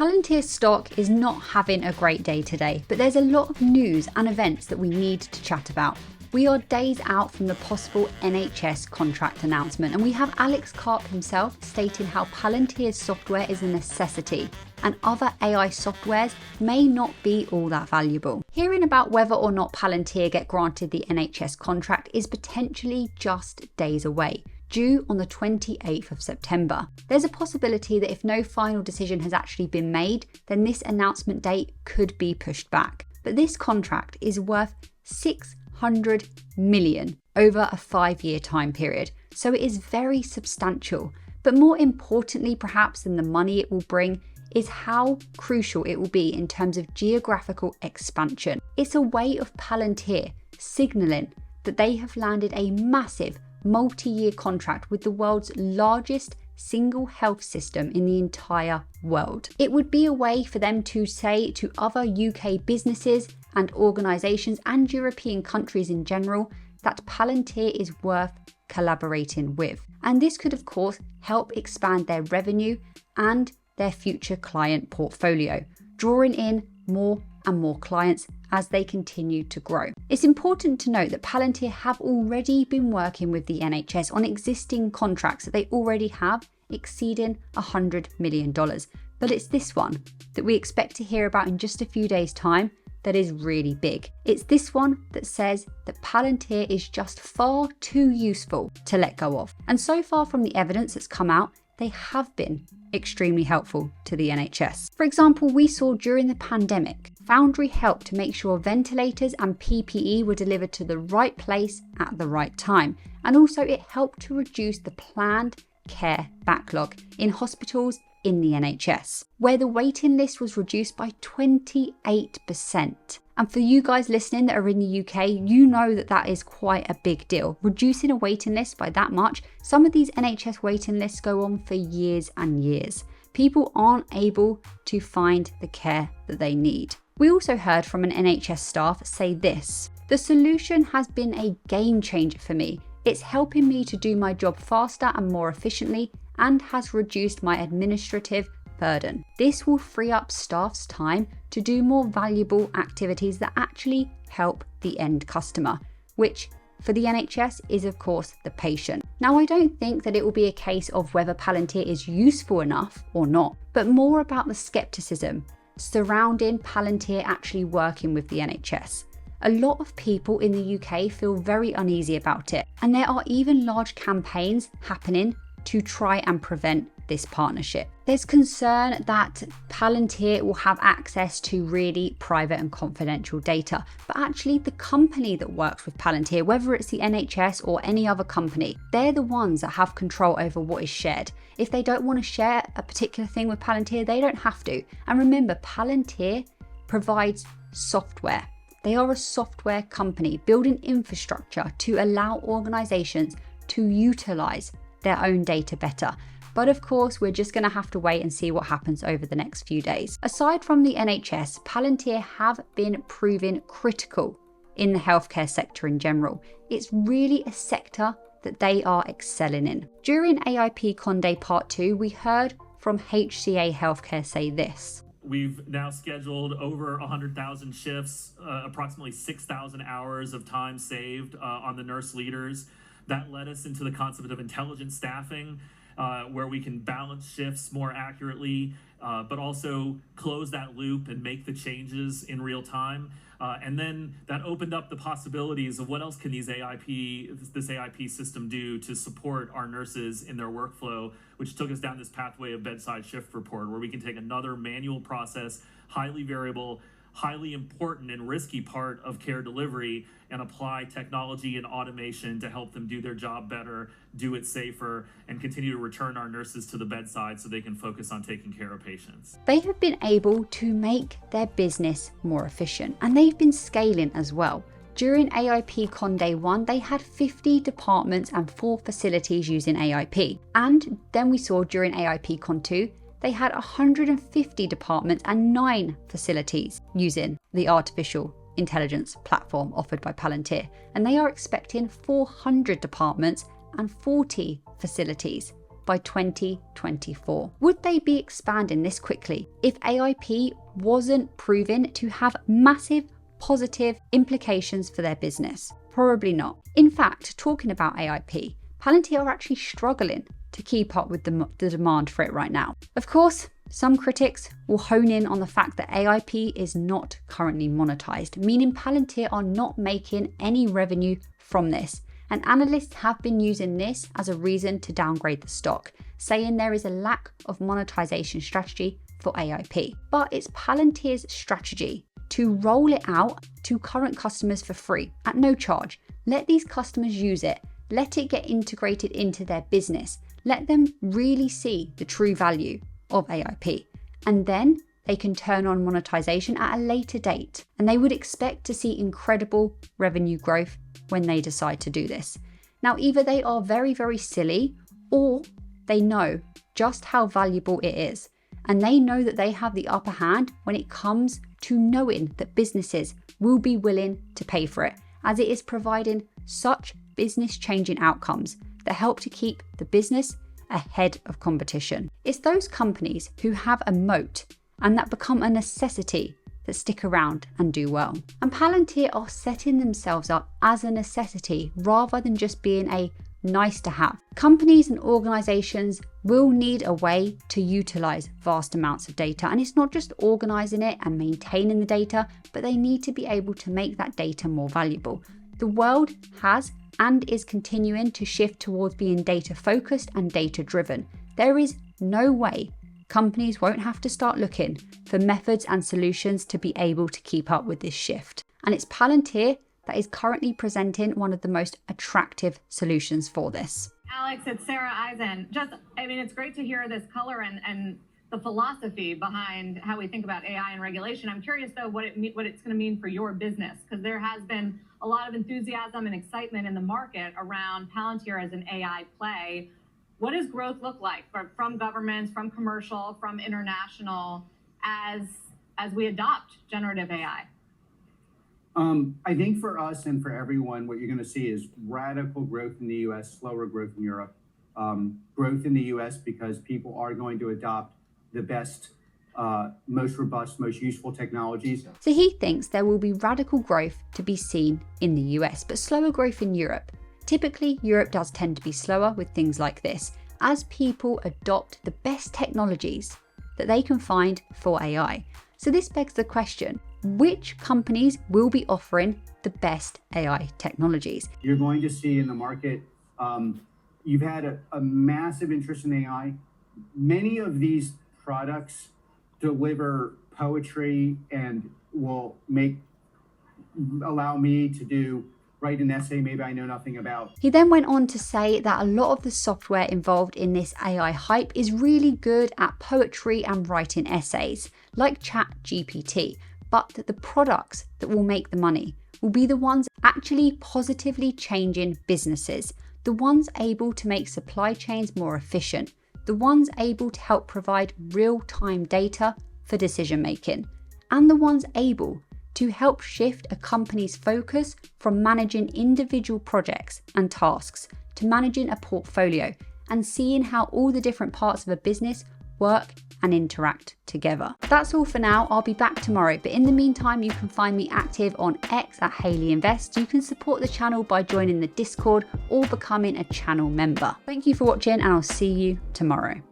Palantir stock is not having a great day today, but there's a lot of news and events that we need to chat about. We are days out from the possible NHS contract announcement, and we have Alex Karp himself stating how Palantir's software is a necessity and other AI softwares may not be all that valuable. Hearing about whether or not Palantir get granted the NHS contract is potentially just days away, due on the 28th of September. There's a possibility that if no final decision has actually been made, then this announcement date could be pushed back. But this contract is worth $600 million over a 5-year time period, so it is very substantial. But more importantly, perhaps, than the money it will bring, is how crucial it will be in terms of geographical expansion. It's a way of Palantir signalling that they have landed a massive multi-year contract with the world's largest single health system in the entire world. It would be a way for them to say to other UK businesses and organisations and European countries in general that Palantir is worth collaborating with. And this could, of course, help expand their revenue and their future client portfolio, drawing in more and more clients as they continue to grow. It's important to note that Palantir have already been working with the NHS on existing contracts that they already have exceeding $100 million. But it's this one that we expect to hear about in just a few days' time that is really big. It's this one that says that Palantir is just far too useful to let go of. And so far from the evidence that's come out, they have been extremely helpful to the NHS. For example, we saw during the pandemic, Foundry helped to make sure ventilators and PPE were delivered to the right place at the right time. And also it helped to reduce the planned care backlog in hospitals in the NHS, where the waiting list was reduced by 28%. And for you guys listening that are in the UK, you know that that is quite a big deal. Reducing a waiting list by that much, some of these NHS waiting lists go on for years and years. People aren't able to find the care that they need. We also heard from an NHS staff say this: "The solution has been a game changer for me. It's helping me to do my job faster and more efficiently and has reduced my administrative burden. This will free up staff's time to do more valuable activities that actually help the end customer," which for the NHS is of course the patient. Now, I don't think that it will be a case of whether Palantir is useful enough or not, but more about the skepticism surrounding Palantir actually working with the NHS. A lot of people in the UK feel very uneasy about it, and there are even large campaigns happening to try and prevent this partnership. There's concern that Palantir will have access to really private and confidential data, but actually the company that works with Palantir, whether it's the NHS or any other company, they're the ones that have control over what is shared. If they don't want to share a particular thing with Palantir, they don't have to. And remember, Palantir provides software. They are a software company building infrastructure to allow organizations to utilize their own data better. But of course, we're just going to have to wait and see what happens over the next few days. Aside from the NHS, Palantir have been proven critical in the healthcare sector in general. It's really a sector that they are excelling in. During AIP Conde Part 2, we heard from HCA Healthcare say this: "We've now scheduled over 100,000 shifts, approximately 6,000 hours of time saved on the nurse leaders. That led us into the concept of intelligent staffing, where we can balance shifts more accurately, but also close that loop and make the changes in real time. And then that opened up the possibilities of what else can this AIP system do to support our nurses in their workflow, which took us down this pathway of bedside shift report, where we can take another manual process, highly variable, highly important and risky part of care delivery, and apply technology and automation to help them do their job better, do it safer, and continue to return our nurses to the bedside so they can focus on taking care of patients." They have been able to make their business more efficient, and they've been scaling as well. During AIP Conde 1, they had 50 departments and 4 facilities using AIP. And then we saw during AIP Con 2, they had 150 departments and 9 facilities using the artificial intelligence platform offered by Palantir. And they are expecting 400 departments and 40 facilities by 2024. Would they be expanding this quickly if AIP wasn't proven to have massive positive implications for their business? Probably not. In fact, talking about AIP, Palantir are actually struggling to keep up with the demand for it right now. Of course, some critics will hone in on the fact that AIP is not currently monetized, meaning Palantir are not making any revenue from this. And analysts have been using this as a reason to downgrade the stock, saying there is a lack of monetization strategy for AIP. But it's Palantir's strategy to roll it out to current customers for free at no charge. Let these customers use it. Let it get integrated into their business. Let them really see the true value of AIP. And then they can turn on monetization at a later date. And they would expect to see incredible revenue growth when they decide to do this. Now, either they are very, very silly, or they know just how valuable it is. And they know that they have the upper hand when it comes to knowing that businesses will be willing to pay for it, as it is providing such business-changing outcomes that help to keep the business ahead of competition. It's those companies who have a moat and that become a necessity that stick around and do well. And Palantir are setting themselves up as a necessity rather than just being a nice to have. Companies and organizations will need a way to utilize vast amounts of data. And it's not just organizing it and maintaining the data, but they need to be able to make that data more valuable. The world has and is continuing to shift towards being data focused and data driven. There is no way companies won't have to start looking for methods and solutions to be able to keep up with this shift. And it's Palantir that is currently presenting one of the most attractive solutions for this. Alex, it's Sarah Eisen. It's great to hear this color and the philosophy behind how we think about AI and regulation. I'm curious, though, what it's going to mean for your business, because there has been a lot of enthusiasm and excitement in the market around Palantir as an AI play. What does growth look like from governments, from commercial, from international, as we adopt generative AI? I think for us and for everyone, what you're going to see is radical growth in the US, slower growth in Europe. Growth in the US because people are going to adopt the best, most robust, most useful technologies. So he thinks there will be radical growth to be seen in the US, but slower growth in Europe. Typically, Europe does tend to be slower with things like this, as people adopt the best technologies that they can find for AI. So this begs the question, which companies will be offering the best AI technologies? You're going to see in the market, you've had a massive interest in AI. Many of these products deliver poetry and will allow me to write an essay maybe I know nothing about. He then went on to say that a lot of the software involved in this AI hype is really good at poetry and writing essays, like ChatGPT, but that the products that will make the money will be the ones actually positively changing businesses, the ones able to make supply chains more efficient, the ones able to help provide real-time data for decision making, and the ones able to help shift a company's focus from managing individual projects and tasks to managing a portfolio and seeing how all the different parts of a business work and interact together. That's all for now. I'll be back tomorrow, but in the meantime, you can find me active on X at Hayley Invest. You can support the channel by joining the Discord or becoming a channel member. Thank you for watching, and I'll see you tomorrow.